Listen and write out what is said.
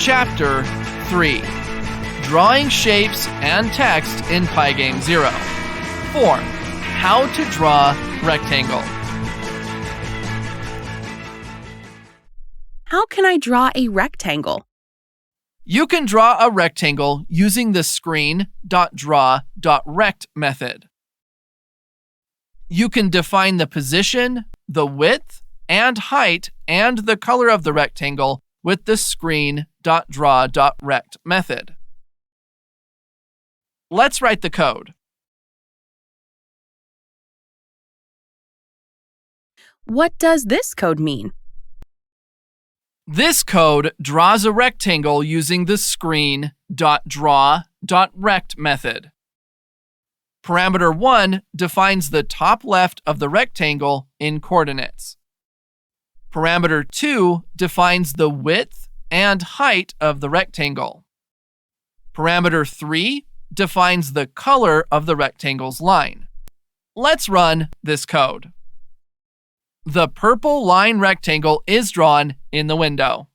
Chapter 3. Drawing Shapes and Text in Pygame 0. 4. How to draw rectangle. How can I draw a rectangle? You can draw a rectangle using the screen.draw.rect method. You can define the position, the width, and height, and the color of the rectangle with the screen.draw.rect method. Let's write the code. What does this code mean? This code draws a rectangle using the screen.draw.rect method. Parameter 1 defines the top left of the rectangle in coordinates. Parameter 2 defines the width and height of the rectangle. Parameter 3 defines the color of the rectangle's line. Let's run this code. The purple line rectangle is drawn in the window.